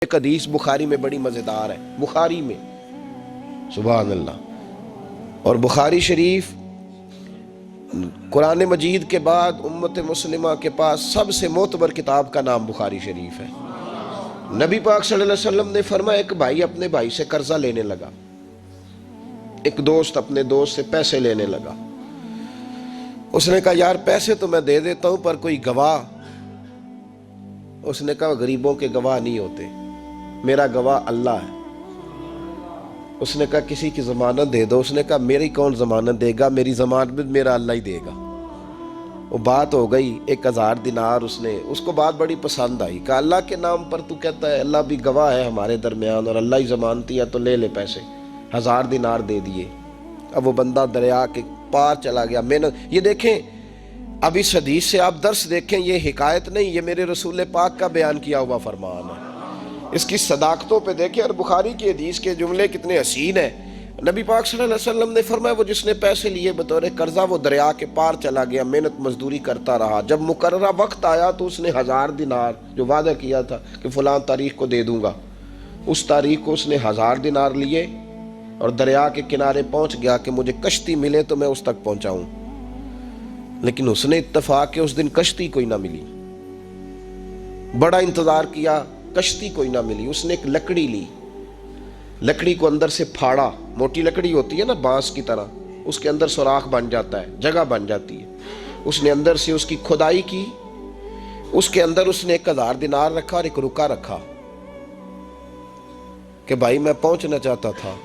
ایک حدیث بخاری میں بڑی مزیدار ہے، بخاری میں، سبحان اللہ۔ اور بخاری شریف قرآن مجید کے بعد امت مسلمہ کے پاس سب سے معتبر کتاب کا نام بخاری شریف ہے۔ نبی پاک صلی اللہ علیہ وسلم نے فرمایا ایک بھائی اپنے بھائی سے قرضہ لینے لگا، ایک دوست اپنے دوست سے پیسے لینے لگا۔ اس نے کہا یار پیسے تو میں دے دیتا ہوں پر کوئی گواہ۔ اس نے کہا غریبوں کے گواہ نہیں ہوتے، میرا گواہ اللہ ہے۔ اس نے کہا کسی کی ضمانت دے دو۔ اس نے کہا میری کون ضمانت دے گا، میری ضمانت میرا اللہ ہی دے گا۔ وہ بات ہو گئی 1000 دینار۔ اس کو بات بڑی پسند آئی، کہا اللہ کے نام پر تو کہتا ہے، اللہ بھی گواہ ہے ہمارے درمیان اور اللہ ہی ضمانتی ہے، تو لے لے پیسے۔ 1000 دینار دے دیے۔ اب وہ بندہ دریا کے پار چلا گیا۔ محنت، یہ دیکھیں اب اس حدیث سے آپ درس دیکھیں، یہ حکایت نہیں، یہ میرے رسول پاک کا بیان کیا ہوا فرمان ہے۔ اس کی صداقتوں پہ دیکھیں، اور بخاری کی حدیث کے جملے کتنے حسین ہیں۔ نبی پاک صلی اللہ علیہ وسلم نے فرمایا وہ جس نے پیسے لیے بطور قرضہ وہ دریا کے پار چلا گیا، محنت مزدوری کرتا رہا۔ جب مقررہ وقت آیا تو اس نے 1000 دینار جو وعدہ کیا تھا کہ فلاں تاریخ کو دے دوں گا، اس تاریخ کو اس نے 1000 دینار لیے اور دریا کے کنارے پہنچ گیا کہ مجھے کشتی ملے تو میں اس تک پہنچاؤں۔ لیکن اس نے اتفاق کہ اس دن کشتی کوئی نہ ملی، بڑا انتظار کیا، کشتی کوئی نہ ملی۔ اس نے ایک لکڑی لی، لکڑی کو اندر سے پھاڑا، موٹی لکڑی ہوتی ہے نا بانس کی طرح، اس کے اندر سوراخ بن جاتا ہے، جگہ بن جاتی ہے۔ اس نے اندر سے اس کی کھدائی کی، اس کے اندر اس نے 1000 دینار رکھا اور ایک رکا رکھا کہ بھائی میں پہنچنا چاہتا تھا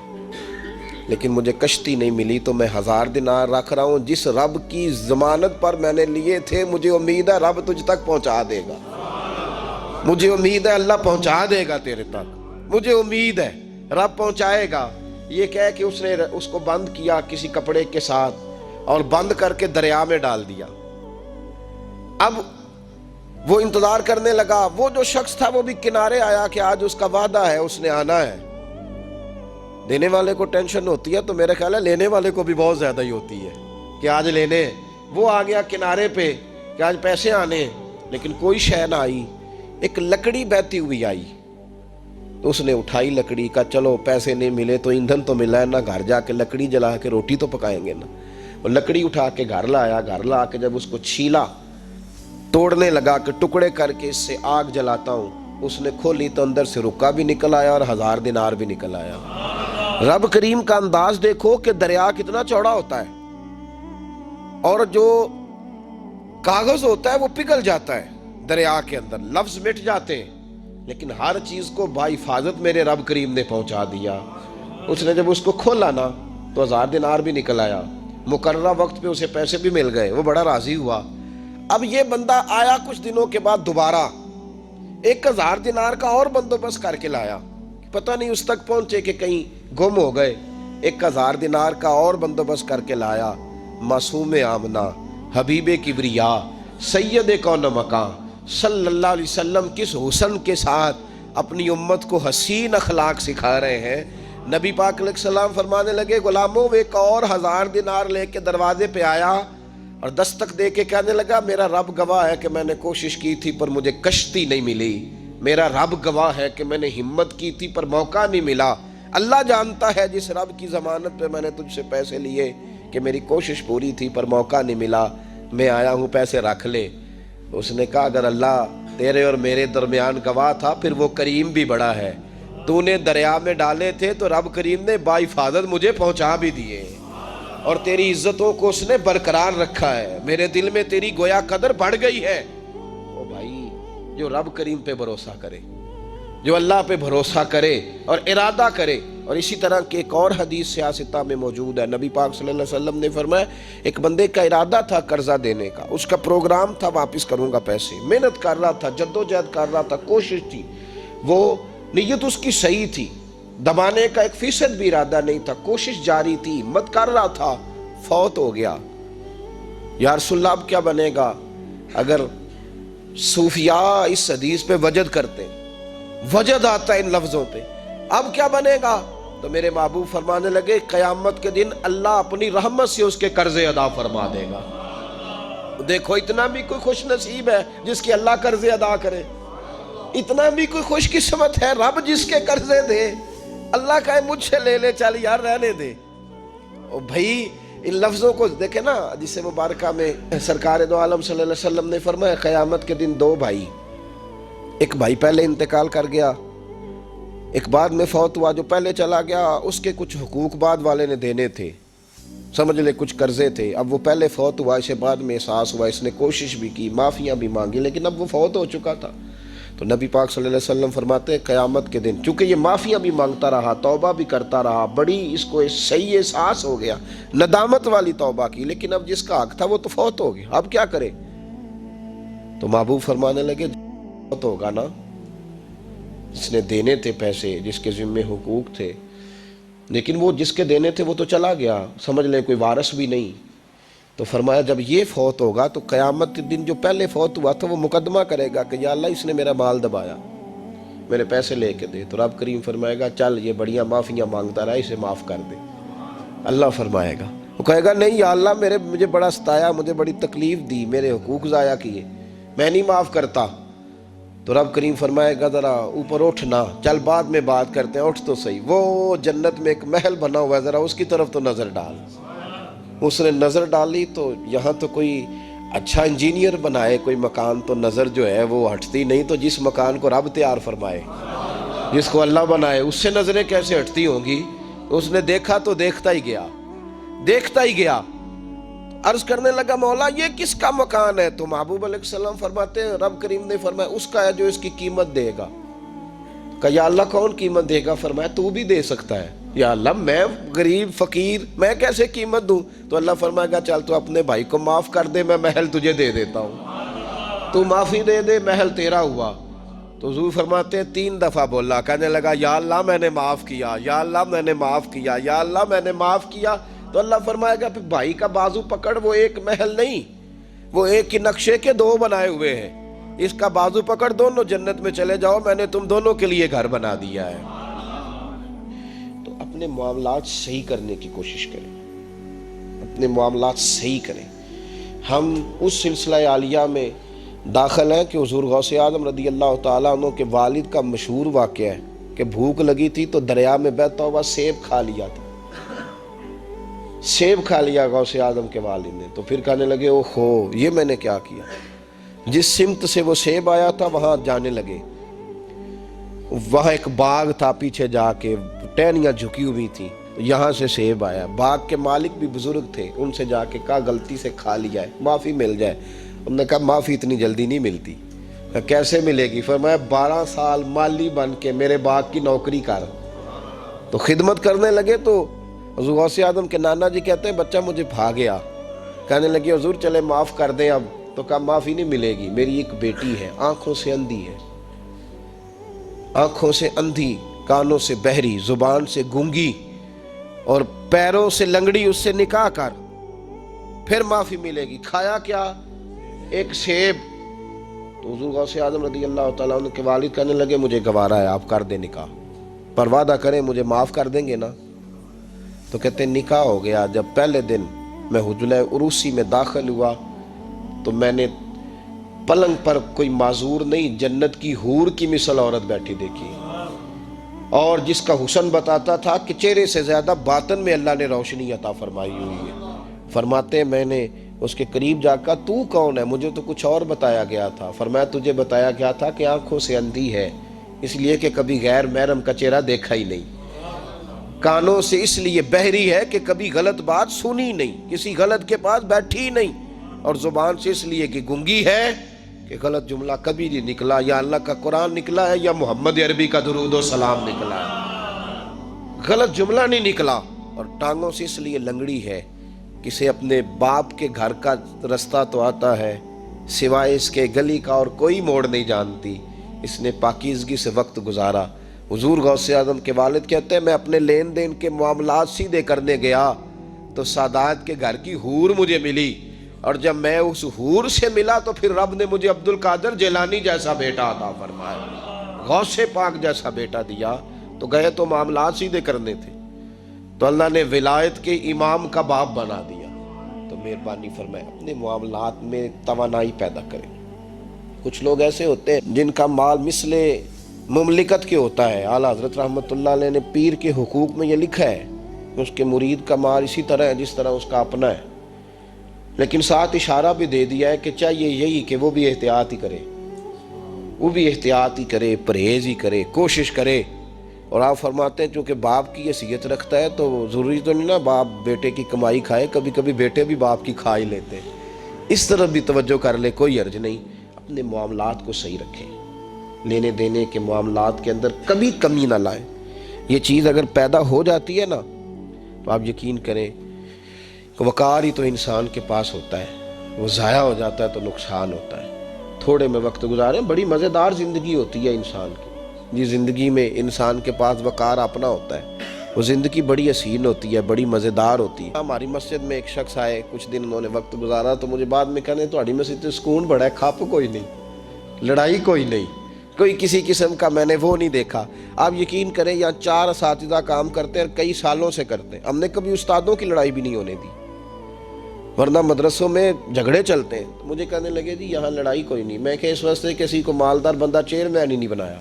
لیکن مجھے کشتی نہیں ملی تو میں 1000 دینار رکھ رہا ہوں، جس رب کی ضمانت پر میں نے لیے تھے مجھے امید ہے رب تجھ تک پہنچا دے گا، مجھے امید ہے اللہ پہنچا دے گا تیرے تک، مجھے امید ہے رب پہنچائے گا۔ یہ کہہ کہ اس نے اس کو بند کیا کسی کپڑے کے ساتھ اور بند کر کے دریا میں ڈال دیا۔ اب وہ انتظار کرنے لگا، وہ جو شخص تھا وہ بھی کنارے آیا کہ آج اس کا وعدہ ہے، اس نے آنا ہے۔ دینے والے کو ٹینشن ہوتی ہے تو میرے خیال ہے لینے والے کو بھی بہت زیادہ ہی ہوتی ہے کہ آج لینے۔ وہ آ گیا کنارے پہ کہ آج پیسے آنے، لیکن کوئی شے نہ آئی۔ ایک لکڑی بہتی ہوئی آئی تو اس نے اٹھائی لکڑی کا، چلو پیسے نہیں ملے تو ایندھن تو ملا ہے نا، گھر جا کے لکڑی جلا کے روٹی تو پکائیں گے نا۔ وہ لکڑی اٹھا کے گھر لایا، گھر لا کے جب اس کو چھیلا، توڑنے لگا کہ ٹکڑے کر کے اس سے آگ جلاتا ہوں، اس نے کھولی تو اندر سے رکا بھی نکل آیا اور 1000 دینار بھی نکل آیا۔ رب کریم کا انداز دیکھو کہ دریا کتنا چوڑا ہوتا ہے اور جو کاغذ ہوتا ہے وہ پگھل جاتا ہے دریا کے اندر، لفظ مٹ جاتے ہیں، لیکن ہر چیز کو بحفاظت میرے رب کریم نے پہنچا دیا۔ اس نے جب اس کو کھولا نا تو 1000 دینار بھی نکل آیا، مقررہ وقت پہ اسے پیسے بھی مل گئے، وہ بڑا راضی ہوا۔ اب یہ بندہ آیا کچھ دنوں کے بعد دوبارہ 1000 دینار کا اور بندوبست کر کے لایا، پتہ نہیں اس تک پہنچے کہ کہیں گم ہو گئے۔ 1000 دینار کا اور بندوبست کر کے لایا۔ معصوم آمنہ، حبیب کبریا، سید کون مکان صلی اللہ علیہ وسلم کس حسن کے ساتھ اپنی امت کو حسین اخلاق سکھا رہے ہیں۔ نبی پاک علیہ السلام فرمانے لگے غلاموں، وہ ایک اور 1000 دینار لے کے دروازے پہ آیا اور دستک دے کے کہنے لگا میرا رب گواہ ہے کہ میں نے کوشش کی تھی پر مجھے کشتی نہیں ملی، میرا رب گواہ ہے کہ میں نے ہمت کی تھی پر موقع نہیں ملا، اللہ جانتا ہے جس رب کی ضمانت پہ میں نے تجھ سے پیسے لیے کہ میری کوشش پوری تھی پر موقع نہیں ملا، میں آیا ہوں پیسے رکھ لے۔ اس نے کہا اگر اللہ تیرے اور میرے درمیان گواہ تھا پھر وہ کریم بھی بڑا ہے، تو نے دریا میں ڈالے تھے تو رب کریم نے باحفاظت مجھے پہنچا بھی دیے اور تیری عزتوں کو اس نے برقرار رکھا ہے، میرے دل میں تیری گویا قدر بڑھ گئی ہے۔ او بھائی، جو رب کریم پہ بھروسہ کرے، جو اللہ پہ بھروسہ کرے اور ارادہ کرے، اور اسی طرح کی ایک اور حدیث سیاستہ میں موجود ہے، نبی پاک صلی اللہ علیہ وسلم نے فرمایا ایک بندے کا ارادہ تھا قرضہ دینے کا، اس کا پروگرام تھا واپس کروں گا پیسے، محنت کر رہا تھا، جدوجہد کر رہا تھا، کوشش تھی، وہ نیت اس کی صحیح تھی، دبانے کا 1% بھی ارادہ نہیں تھا، کوشش جاری تھی، ہمت کر رہا تھا، فوت ہو گیا۔ یا رسول اللہ اب کیا بنے گا؟ اگر صوفیاء اس حدیث پہ وجد کرتے، وجد آتا ہے ان لفظوں پہ، اب کیا بنے گا؟ تو میرے محبوب فرمانے لگے قیامت کے دن اللہ اپنی رحمت سے اس کے قرضے ادا فرما دے گا۔ دیکھو اتنا بھی کوئی خوش نصیب ہے جس کی اللہ قرضے ادا کرے، اتنا بھی کوئی خوش قسمت ہے رب جس کے قرضے دے، اللہ کہے مجھ سے لے لے، چل یار رہنے دے۔ اور بھائی ان لفظوں کو دیکھیں نا، جس مبارکہ میں سرکار دو عالم صلی اللہ علیہ وسلم نے فرمایا قیامت کے دن دو بھائی، ایک بھائی پہلے انتقال کر گیا، ایک بعد میں فوت ہوا، جو پہلے چلا گیا اس کے کچھ حقوق بعد والے نے دینے تھے، سمجھ لے کچھ قرضے تھے، اب وہ پہلے فوت ہوا، اسے بعد میں احساس ہوا، اس نے کوشش بھی کی، معافیاں بھی مانگی، لیکن اب وہ فوت ہو چکا تھا۔ تو نبی پاک صلی اللہ علیہ وسلم فرماتے ہیں قیامت کے دن چونکہ یہ معافیاں بھی مانگتا رہا، توبہ بھی کرتا رہا، بڑی اس کو صحیح احساس ہو گیا، ندامت والی توبہ کی، لیکن اب جس کا حق تھا وہ تو فوت ہو گیا، اب کیا کرے؟ تو محبوب فرمانے لگے فوت ہوگا نا، جس نے دینے تھے پیسے، جس کے ذمے حقوق تھے، لیکن وہ جس کے دینے تھے وہ تو چلا گیا، سمجھ لیں کوئی وارث بھی نہیں۔ تو فرمایا جب یہ فوت ہوگا تو قیامت کے دن جو پہلے فوت ہوا تھا وہ مقدمہ کرے گا کہ یا اللہ اس نے میرا مال دبایا، میرے پیسے لے کے دے۔ تو رب کریم فرمائے گا چل یہ بڑیاں معافیاں مانگتا رہا، اسے معاف کر دے۔ اللہ فرمائے گا، وہ کہے گا نہیں یا اللہ مجھے بڑا ستایا، مجھے بڑی تکلیف دی، میرے حقوق ضائع کیے، میں نہیں معاف کرتا۔ تو رب کریم فرمائے گا ذرا اوپر اٹھنا، چل بعد میں بات کرتے ہیں، اٹھ تو صحیح، وہ جنت میں ایک محل بنا ہوا ہے، ذرا اس کی طرف تو نظر ڈال۔ اس نے نظر ڈالی تو یہاں تو کوئی اچھا انجینئر بنائے کوئی مکان تو نظر جو ہے وہ ہٹتی نہیں، تو جس مکان کو رب تیار فرمائے، جس کو اللہ بنائے، اس سے نظریں کیسے ہٹتی ہوں گی؟ اس نے دیکھا تو دیکھتا ہی گیا، دیکھتا ہی گیا۔ عرض کرنے لگا مولا یہ کس کا مکان ہے؟ تو محبوب علیہ السلام فرماتے ہیں رب کریم نے فرمایا اس کا ہے جو اس کی قیمت دے گا۔ کہ یا اللہ کون قیمت دے گا؟ فرمایا تو بھی دے سکتا ہے۔ یا اللہ میں غریب فقیر میں کیسے قیمت دوں؟ تو اللہ فرمائے گا چل تو اپنے بھائی کو معاف کر دے، میں محل تجھے دے دیتا ہوں، تو معافی دے دے، محل تیرا ہوا۔ تو حضور فرماتے ہیں 3 دفعہ بولا، کہنے لگا یا اللہ میں نے معاف کیا، یا اللہ میں نے معاف کیا، یا اللہ میں نے معاف کیا۔ تو اللہ فرمائے گا پھر بھائی کا بازو پکڑ، وہ ایک محل نہیں، وہ ایک ہی نقشے کے 2 بنائے ہوئے ہیں، اس کا بازو پکڑ، دونوں جنت میں چلے جاؤ، میں نے تم دونوں کے لیے گھر بنا دیا ہے۔ تو اپنے معاملات صحیح کرنے کی کوشش کریں، اپنے معاملات صحیح کریں۔ ہم اس سلسلہ عالیہ میں داخل ہیں کہ حضور غوث اعظم رضی اللہ تعالیٰ عنہ کے والد کا مشہور واقعہ ہے کہ بھوک لگی تھی تو دریا میں بہتا ہوا سیب کھا لیا تھا، سیب کھا لیا غوث اعظم کے والد نے۔ تو پھر کہنے لگے اوہو یہ میں نے کیا کیا؟ جس سمت سے وہ سیب آیا تھا وہاں جانے لگے، وہاں ایک باغ تھا، پیچھے جا کے ٹہنیاں جھکی ہوئی تھیں، یہاں سے سیب آیا۔ باغ کے مالک بھی بزرگ تھے، ان سے جا کے کہا غلطی سے کھا لیا ہے، معافی مل جائے۔ انہوں نے کہا معافی اتنی جلدی نہیں ملتی۔ کیسے ملے گی؟ فرمایا 12 سال مالی بن کے میرے باغ کی نوکری کر۔ تو خدمت کرنے لگے تو حضور غوث اعظم کے نانا جی کہتے ہیں بچہ مجھے بھا گیا، کہنے لگے حضور چلے معاف کر دیں اب۔ تو کہا معافی نہیں ملے گی، میری ایک بیٹی ہے، آنکھوں سے اندھی ہے، آنکھوں سے اندھی، کانوں سے بہری، زبان سے گونگی اور پیروں سے لنگڑی، اس سے نکاح کر، پھر معافی ملے گی۔ کھایا کیا؟ ایک سیب۔ تو حضور غوث اعظم رضی اللہ تعالیٰ عنہ کے والد کہنے لگے مجھے گوارا ہے، آپ کر دیں نکاح، پر وعدہ کریں مجھے معاف کر دیں گے نا؟ تو کہتے ہیں نکاح ہو گیا۔ جب پہلے دن میں حجلہ عروسی میں داخل ہوا تو میں نے پلنگ پر کوئی معذور نہیں، جنت کی حور کی مثل عورت بیٹھی دیکھی، اور جس کا حسن بتاتا تھا کہ چہرے سے زیادہ باطن میں اللہ نے روشنی عطا فرمائی ہوئی ہے۔ فرماتے ہیں میں نے اس کے قریب جا کر تو کون ہے؟ مجھے تو کچھ اور بتایا گیا تھا۔ فرمایا تجھے بتایا گیا تھا کہ آنکھوں سے اندھی ہے، اس لیے کہ کبھی غیر محرم کا چہرہ دیکھا ہی نہیں، کانوں سے اس لیے بہری ہے کہ کبھی غلط بات سنی نہیں، کسی غلط کے پاس بیٹھی نہیں، اور زبان سے اس لیے کہ گونگی ہے کہ غلط جملہ کبھی نہیں نکلا، یا اللہ کا قرآن نکلا ہے یا محمد عربی کا درود و سلام نکلا ہے، غلط جملہ نہیں نکلا۔ اور ٹانگوں سے اس لیے لنگڑی ہے، کسے اپنے باپ کے گھر کا رستہ تو آتا ہے، سوائے اس کے گلی کا اور کوئی موڑ نہیں جانتی، اس نے پاکیزگی سے وقت گزارا۔ حضور غوث اعظم کے والد کہتے ہیں میں اپنے لین دین کے معاملات سیدھے کرنے گیا تو سادات کے گھر کی حور مجھے ملی، اور جب میں اس حور سے ملا تو پھر رب نے مجھے عبد القادر جیلانی جیسا بیٹا عطا فرمایا، غوث پاک جیسا بیٹا دیا۔ تو گئے تو معاملات سیدھے کرنے تھے، تو اللہ نے ولایت کے امام کا باپ بنا دیا۔ تو مہربانی فرمائے اپنے معاملات میں توانائی پیدا کریں، کچھ لوگ ایسے ہوتے ہیں جن کا مال مثل مملکت کے ہوتا ہے. اعلیٰ حضرت رحمۃ اللہ علیہ نے پیر کے حقوق میں یہ لکھا ہے کہ اس کے مرید کا مال اسی طرح ہے جس طرح اس کا اپنا ہے، لیکن ساتھ اشارہ بھی دے دیا ہے کہ چاہیے یہی کہ وہ بھی احتیاط ہی کرے، وہ بھی احتیاط ہی کرے، پرہیز ہی کرے، کوشش کرے. اور آپ فرماتے ہیں چونکہ باپ کی حیثیت رکھتا ہے تو ضروری تو نہیں نا باپ بیٹے کی کمائی کھائے، کبھی کبھی بیٹے بھی باپ کی کھا ہی لیتے ہیں. اس طرف بھی توجہ کر لے، کوئی حرج نہیں. اپنے معاملات کو صحیح رکھیں، لینے دینے کے معاملات کے اندر کبھی کمی نہ لائیں. یہ چیز اگر پیدا ہو جاتی ہے نا تو آپ یقین کریں کہ وقار ہی تو انسان کے پاس ہوتا ہے، وہ ضائع ہو جاتا ہے تو نقصان ہوتا ہے. تھوڑے میں وقت گزاریں، بڑی مزیدار زندگی ہوتی ہے انسان کی. جی زندگی میں انسان کے پاس وقار اپنا ہوتا ہے، وہ زندگی بڑی حسین ہوتی ہے، بڑی مزیدار ہوتی ہے. ہماری مسجد میں ایک شخص آئے، کچھ دن انہوں نے وقت گزارا تو مجھے بعد میں کہنے تہاڈی مسجد سے سکون بڑا ہے، کھپ کوئی نہیں، لڑائی کوئی نہیں، کوئی کسی قسم کا میں نے وہ نہیں دیکھا. آپ یقین کریں یہاں 4 اساتذہ کام کرتے ہیں اور کئی سالوں سے کرتے ہیں، ہم نے کبھی استادوں کی لڑائی بھی نہیں ہونے دی، ورنہ مدرسوں میں جھگڑے چلتے ہیں. مجھے کہنے لگے جی یہاں لڑائی کوئی نہیں. میں کہ اس واسطے کسی کو مالدار بندہ چیئرمین ہی نہیں بنایا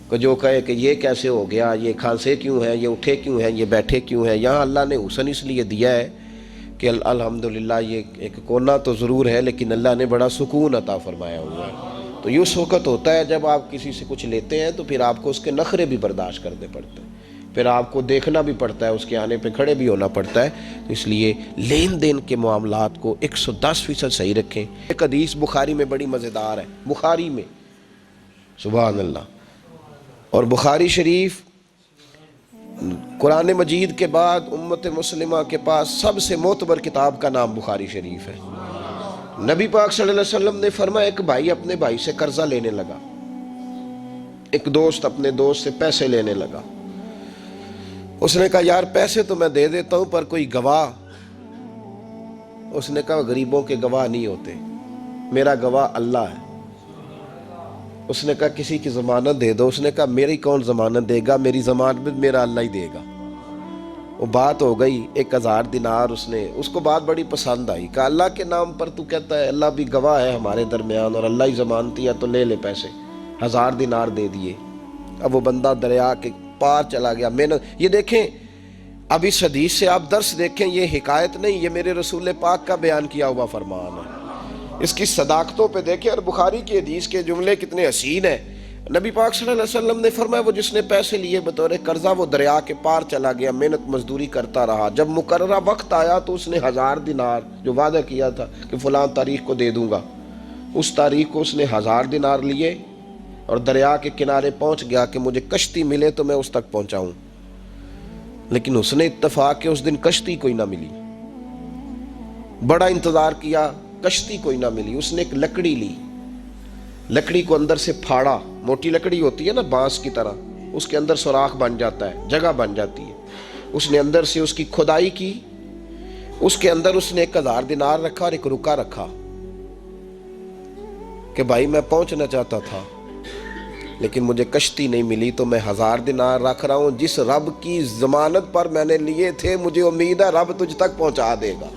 کہ جو کہے کہ یہ کیسے ہو گیا، یہ کھانسے کیوں ہیں، یہ اٹھے کیوں ہیں، یہ بیٹھے کیوں ہیں. یہاں اللہ نے حسن اس لیے دیا ہے کہ الحمدللہ یہ ایک کونا تو ضرور ہے لیکن اللہ نے بڑا سکون عطا فرمایا ہوا ہے. تو یہ اس وقت ہوتا ہے جب آپ کسی سے کچھ لیتے ہیں تو پھر آپ کو اس کے نخرے بھی برداشت کرنے پڑتے ہیں، پھر آپ کو دیکھنا بھی پڑتا ہے، اس کے آنے پہ کھڑے بھی ہونا پڑتا ہے. تو اس لیے لین دین کے معاملات کو 110% صحیح رکھیں. ایک حدیث بخاری میں بڑی مزیدار ہے، بخاری میں، سبحان اللہ. اور بخاری شریف قرآن مجید کے بعد امت مسلمہ کے پاس سب سے معتبر کتاب کا نام بخاری شریف ہے. نبی پاک صلی اللہ علیہ وسلم نے فرمایا ایک بھائی اپنے بھائی سے قرضہ لینے لگا، ایک دوست اپنے دوست سے پیسے لینے لگا. اس نے کہا یار پیسے تو میں دے دیتا ہوں پر کوئی گواہ. اس نے کہا غریبوں کے گواہ نہیں ہوتے، میرا گواہ اللہ ہے. اس نے کہا کسی کی ضمانت دے دو. اس نے کہا میری کون ضمانت دے گا، میری ضمانت میرا اللہ ہی دے گا. وہ بات ہو گئی 1000 دینار. اس کو بات بڑی پسند آئی. کہا اللہ کے نام پر تو کہتا ہے، اللہ بھی گواہ ہے ہمارے درمیان اور اللہ ہی ضمانتی ہے، تو لے لے پیسے. 1000 دینار دے دیے. اب وہ بندہ دریا کے پار چلا گیا. محنت، یہ دیکھیں اب اس حدیث سے آپ درس دیکھیں، یہ حکایت نہیں، یہ میرے رسول پاک کا بیان کیا ہوا فرمان ہے. اس کی صداقتوں پہ دیکھیں، اور بخاری کی حدیث کے جملے کتنے حسین ہیں. نبی پاک صلی اللہ علیہ وسلم نے فرمایا وہ جس نے پیسے لیے بطور قرضہ وہ دریا کے پار چلا گیا، محنت مزدوری کرتا رہا. جب مقررہ وقت آیا تو اس نے 1000 دینار جو وعدہ کیا تھا کہ فلاں تاریخ کو دے دوں گا، اس تاریخ کو اس نے 1000 دینار لیے اور دریا کے کنارے پہنچ گیا کہ مجھے کشتی ملے تو میں اس تک پہنچاؤں. لیکن اس نے اتفاق کہ اس دن کشتی کوئی نہ ملی. بڑا انتظار کیا، کشتی کوئی نہ ملی. اس نے ایک لکڑی لی، لکڑی کو اندر سے پھاڑا. موٹی لکڑی ہوتی ہے نا بانس کی طرح، اس کے اندر سوراخ بن جاتا ہے، جگہ بن جاتی ہے. اس نے اندر سے اس کی کھدائی کی. اس کے اندر اس نے 1000 دینار رکھا اور ایک رکا رکھا کہ بھائی میں پہنچنا چاہتا تھا لیکن مجھے کشتی نہیں ملی تو میں 1000 دینار رکھ رہا ہوں. جس رب کی ضمانت پر میں نے لیے تھے مجھے امید ہے رب تجھ تک پہنچا دے گا.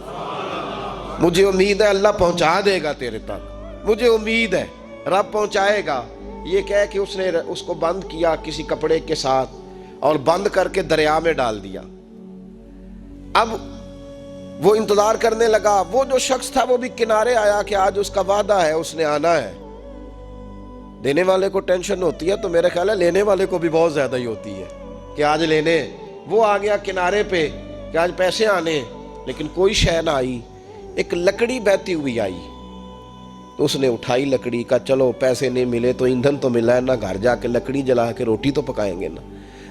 مجھے امید ہے اللہ پہنچا دے گا تیرے تک، مجھے امید ہے رب پہنچائے گا. یہ کہہ کہ اس نے اس کو بند کیا کسی کپڑے کے ساتھ اور بند کر کے دریا میں ڈال دیا. اب وہ انتظار کرنے لگا. وہ جو شخص تھا وہ بھی کنارے آیا کہ آج اس کا وعدہ ہے، اس نے آنا ہے. دینے والے کو ٹینشن ہوتی ہے تو میرے خیال ہے لینے والے کو بھی بہت زیادہ ہی ہوتی ہے کہ آج لینے. وہ آ گیا کنارے پہ کہ آج پیسے آنے، لیکن کوئی شے نہ آئی. ایک لکڑی بہتی ہوئی آئی تو اس نے اٹھائی لکڑی کا، چلو پیسے نہیں ملے تو ایندھن تو ملا ہے نا، گھر جا کے لکڑی جلا کے روٹی تو پکائیں گے نا.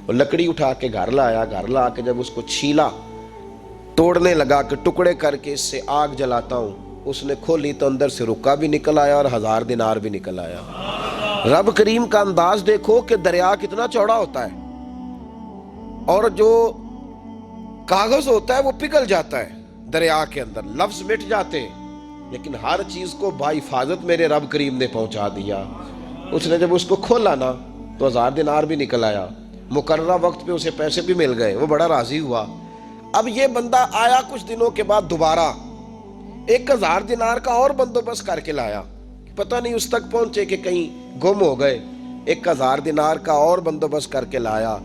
اور لکڑی اٹھا کے گھر لایا. گھر لا کے جب اس کو چھیلا، توڑنے لگا کہ ٹکڑے کر کے اس سے آگ جلاتا ہوں. اس نے کھولی تو اندر سے رکا بھی نکل آیا اور 1000 دینار بھی نکل آیا. رب کریم کا انداز دیکھو کہ دریا کتنا چوڑا ہوتا ہے اور جو کاغذ ہوتا ہے وہ پگھل جاتا ہے دریا کے اندر، لفظ مٹ جاتے ہیں، لیکن ہر چیز کو بحفاظت میرے رب کریم نے پہنچا دیا. اس نے جب اس کو کھولا نا تو 1000 دینار بھی نکل آیا. مقررہ وقت پہ اسے پیسے بھی مل گئے. وہ بڑا راضی ہوا. اب یہ بندہ آیا کچھ دنوں کے بعد دوبارہ 1000 دینار کا اور بندوبست کر کے لایا پتہ نہیں اس تک پہنچے کہ کہیں گم ہو گئے۔ 1000 دینار کا اور بندوبست کر کے لایا۔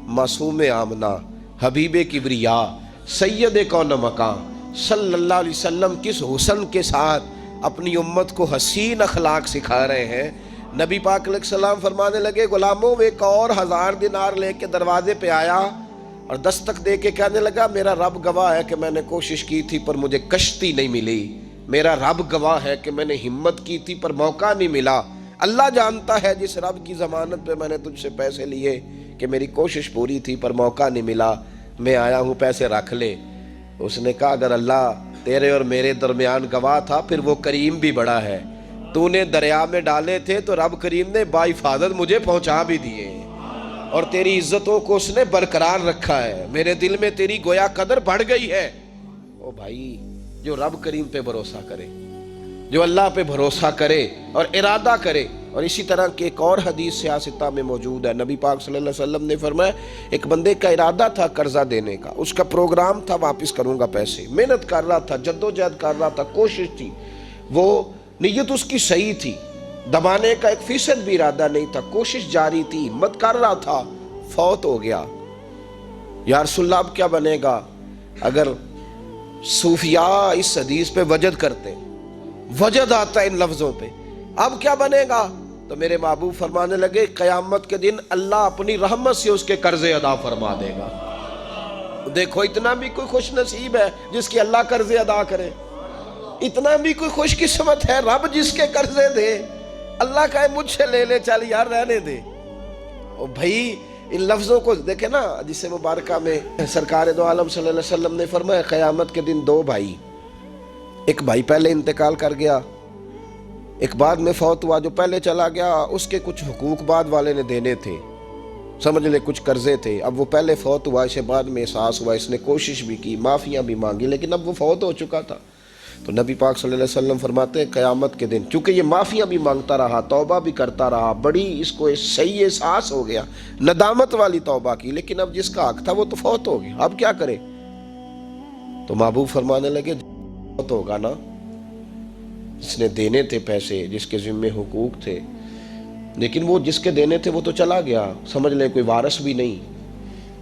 معصوم آمنہ، حبیب کبریا، سید کون مکان صلی اللہ علیہ وسلم کس حسن کے ساتھ اپنی امت کو حسین اخلاق سکھا رہے ہیں۔ نبی پاک علیہ السلام فرمانے لگے غلاموں، ایک اور 1000 دینار لے کے دروازے پہ آیا اور دستک دے کے کہنے لگا میرا رب گواہ ہے کہ میں نے کوشش کی تھی پر مجھے کشتی نہیں ملی، میرا رب گواہ ہے کہ میں نے ہمت کی تھی پر موقع نہیں ملا، اللہ جانتا ہے جس رب کی ضمانت پہ میں نے تجھ سے پیسے لیے کہ میری کوشش پوری تھی پر موقع نہیں ملا، میں آیا ہوں پیسے رکھ لے۔ اس نے کہا اگر اللہ تیرے اور میرے درمیان گواہ تھا پھر وہ کریم بھی بڑا ہے، تو نے دریا میں ڈالے تھے تو رب کریم نے باحفاظت مجھے پہنچا بھی دیے، اور تیری عزتوں کو اس نے برقرار رکھا ہے، میرے دل میں تیری گویا قدر بڑھ گئی ہے۔ او بھائی، جو رب کریم پہ بھروسہ کرے، جو اللہ پہ بھروسہ کرے اور ارادہ کرے، اور اسی طرح کی ایک اور حدیث سیاستہ میں موجود ہے، نبی پاک صلی اللہ علیہ وسلم نے فرمایا ایک بندے کا ارادہ تھا قرضہ دینے کا، اس کا پروگرام تھا واپس کروں گا پیسے، محنت کر رہا تھا، جدوجہد کر رہا تھا، کوشش تھی، وہ نیت اس کی صحیح تھی، دبانے کا 1% بھی ارادہ نہیں تھا، کوشش جاری تھی، ہمت کر رہا تھا، فوت ہو گیا۔ یا رسول اللہ اب کیا بنے گا؟ اگر صوفیاء اس حدیث پہ وجد کرتے، وجد آتا ہے ان لفظوں پہ، اب کیا بنے گا؟ تو میرے محبوب فرمانے لگے قیامت کے دن اللہ اپنی رحمت سے اس کے قرضے ادا فرما دے گا۔ دیکھو اتنا بھی کوئی خوش نصیب ہے جس کی اللہ قرضے ادا کرے، اتنا بھی کوئی خوش قسمت ہے رب جس کے قرضے دے، اللہ کہے مجھ سے لے لے چل یار رہنے دے۔ اور بھائی ان لفظوں کو دیکھیں نا، جس مبارکہ میں سرکار دو عالم صلی اللہ علیہ وسلم نے فرمایا قیامت کے دن 2 بھائی، ایک بھائی پہلے انتقال کر گیا، ایک بعد میں فوت ہوا، جو پہلے چلا گیا اس کے کچھ حقوق بعد والے نے دینے تھے، سمجھ لے کچھ قرضے تھے، اب وہ پہلے فوت ہوا، اسے بعد میں احساس ہوا، اس نے کوشش بھی کی، معافیاں بھی مانگی، لیکن اب وہ فوت ہو چکا تھا۔ تو نبی پاک صلی اللہ علیہ وسلم فرماتے ہیں قیامت کے دن چونکہ یہ معافیاں بھی مانگتا رہا، توبہ بھی کرتا رہا، بڑی اس کو صحیح احساس ہو گیا، ندامت والی توبہ کی، لیکن اب جس کا حق تھا وہ تو فوت ہو گیا، اب کیا کرے؟ تو محبوب فرمانے لگے فوت ہوگا نا، جس نے دینے تھے پیسے، جس کے ذمے حقوق تھے، لیکن وہ جس کے دینے تھے وہ تو چلا گیا، سمجھ لے کوئی وارث بھی نہیں۔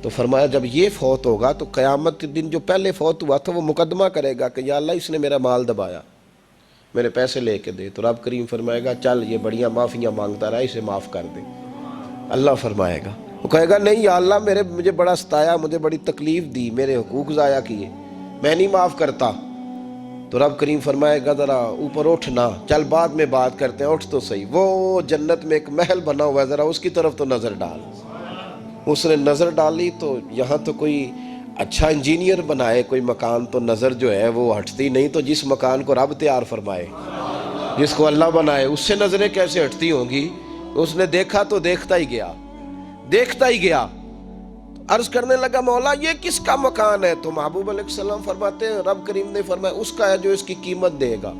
تو فرمایا جب یہ فوت ہوگا تو قیامت کے دن جو پہلے فوت ہوا تھا وہ مقدمہ کرے گا کہ یا اللہ اس نے میرا مال دبایا، میرے پیسے لے کے دے، تو رب کریم فرمائے گا چل یہ بڑیاں معافیاں مانگتا رہا، اسے معاف کر دے۔ اللہ فرمائے گا، وہ کہے گا نہیں یا اللہ مجھے بڑا ستایا، مجھے بڑی تکلیف دی، میرے حقوق ضائع کیے، میں نہیں معاف کرتا۔ تو رب کریم فرمائے گا ذرا اوپر اٹھنا، چل بعد میں بات کرتے ہیں، اٹھ تو صحیح، وہ جنت میں ایک محل بنا ہوا ہے، ذرا اس کی طرف تو نظر ڈال۔ اس نے نظر ڈالی تو یہاں تو کوئی اچھا انجینئر بنائے کوئی مکان تو نظر جو ہے وہ ہٹتی نہیں، تو جس مکان کو رب تیار فرمائے، جس کو اللہ بنائے، اس سے نظریں کیسے ہٹتی ہوں گی؟ اس نے دیکھا تو دیکھتا ہی گیا، دیکھتا ہی گیا۔ عرض کرنے لگا مولا یہ کس کا مکان ہے؟ تو محبوب علیہ السلام فرماتے ہیں رب کریم نے فرمایا اس کا ہے جو اس کی قیمت دے گا۔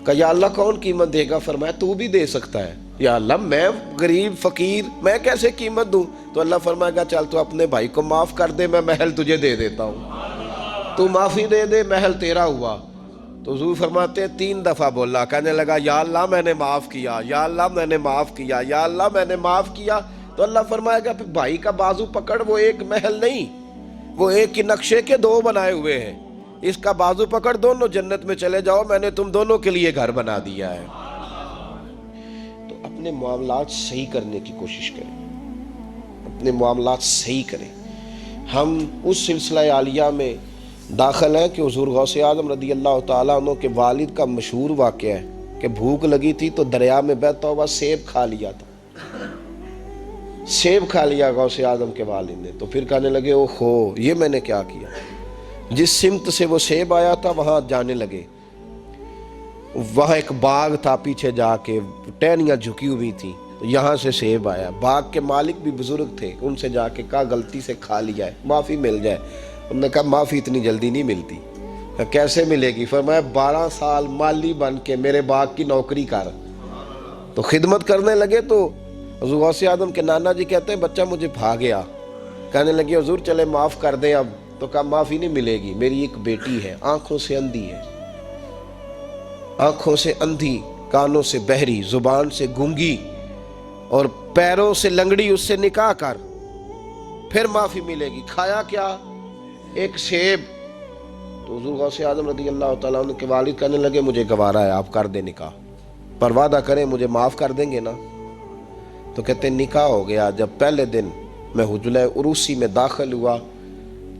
کہا یا اللہ کون قیمت دے گا؟ فرمایا تو بھی دے سکتا ہے۔ یا اللہ میں غریب فقیر میں کیسے قیمت دوں؟ تو اللہ فرمائے گا چل تو اپنے بھائی کو معاف کر دے، میں محل تجھے دے دیتا ہوں، تو معافی دے دے، محل تیرا ہوا۔ تو حضور فرماتے ہیں 3 دفعہ بولا، کہنے لگا یا اللہ میں نے معاف کیا، یا اللہ میں نے معاف کیا، یا اللہ میں نے معاف کیا۔ تو اللہ فرمائے گا پھر بھائی کا بازو پکڑ، وہ ایک محل نہیں، وہ ایک ہی نقشے کے 2 بنائے ہوئے ہیں، اس کا بازو پکڑ، دونوں جنت میں چلے جاؤ، میں نے تم دونوں کے لیے گھر بنا دیا ہے۔ تو اپنے معاملات صحیح کرنے کی کوشش کریں، اپنے معاملات صحیح کریں۔ ہم اس سلسلہ عالیہ میں داخل ہیں کہ حضور غوث اعظم رضی اللہ تعالیٰ عنہ کے والد کا مشہور واقعہ ہے کہ بھوک لگی تھی تو دریا میں بہتا ہوا سیب کھا لیا تھا، سیب کھا لیا غوث اعظم کے والد نے۔ تو پھر کہنے لگے اوہو یہ میں نے کیا کیا؟ جس سمت سے وہ سیب آیا تھا وہاں جانے لگے، وہاں ایک باغ تھا، پیچھے جا کے ٹہنیاں جھکی ہوئی تھیں، تو یہاں سے سیب آیا۔ باغ کے مالک بھی بزرگ تھے، ان سے جا کے کہا غلطی سے کھا لیا ہے، معافی مل جائے۔ انہوں نے کہا معافی اتنی جلدی نہیں ملتی۔ کیسے ملے گی؟ فرمایا 12 سال مالی بن کے میرے باغ کی نوکری کر۔ تو خدمت کرنے لگے تو حضور غوث اعظم کے نانا جی کہتے ہیں بچہ مجھے بھا گیا، کہنے لگے حضور چلے معاف کر دیں اب۔ تو کہا معافی نہیں ملے گی، میری ایک بیٹی ہے آنکھوں سے اندھی ہے، آنکھوں سے اندھی، کانوں سے بہری، زبان سے گونگی اور پیروں سے لنگڑی، اس سے نکاح کر، پھر معافی ملے گی۔ کھایا کیا؟ ایک سیب۔ تو حضور غوث اعظم رضی اللہ تعالیٰ عنہ کے والد کہنے لگے مجھے گوارا ہے، آپ کر دیں نکاح، پر وعدہ کریں مجھے معاف کر دیں گے نا؟ تو کہتے ہیں نکاح ہو گیا۔ جب پہلے دن میں حجرہ عروسی میں داخل ہوا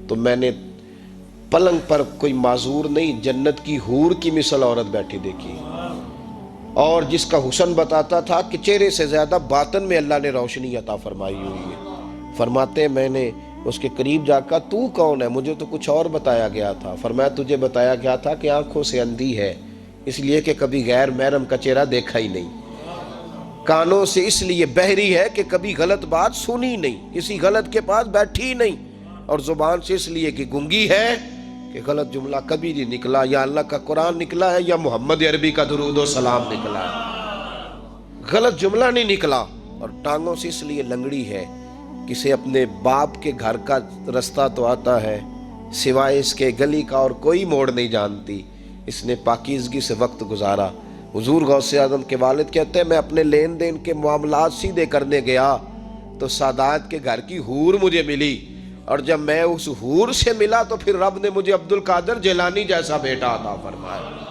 تو میں نے پلنگ پر کوئی معذور نہیں، جنت کی حور کی مثل عورت بیٹھی دیکھی، اور جس کا حسن بتاتا تھا کہ چہرے سے زیادہ باطن میں اللہ نے روشنی عطا فرمائی ہوئی ہے۔ فرماتے ہیں میں نے اس کے قریب جا کر تو کون ہے؟ مجھے تو کچھ اور بتایا گیا تھا۔ فرمایا تجھے بتایا گیا تھا کہ آنکھوں سے اندھی ہے، اس لیے کہ کبھی غیر محرم کا چہرہ دیکھا ہی نہیں، کانوں سے اس لیے بہری ہے کہ کبھی غلط بات سنی نہیں، کسی غلط کے پاس بیٹھی نہیں، اور زبان سے اس لیے کہ گونگی ہے کہ غلط جملہ کبھی نہیں نکلا، یا اللہ کا قرآن نکلا ہے یا محمد عربی کا درود و سلام نکلا ہے، غلط جملہ نہیں نکلا۔ اور ٹانگوں سے اس لیے لنگڑی ہے، کسے اپنے باپ کے گھر کا رستہ تو آتا ہے، سوائے اس کے گلی کا اور کوئی موڑ نہیں جانتی، اس نے پاکیزگی سے وقت گزارا۔ حضور غوث اعظم کے والد کہتے ہیں میں اپنے لین دین کے معاملات سیدھے کرنے گیا تو سادات کے گھر کی حور مجھے ملی، اور جب میں اس حور سے ملا تو پھر رب نے مجھے عبد القادر جیلانی جیسا بیٹا عطا فرمایا۔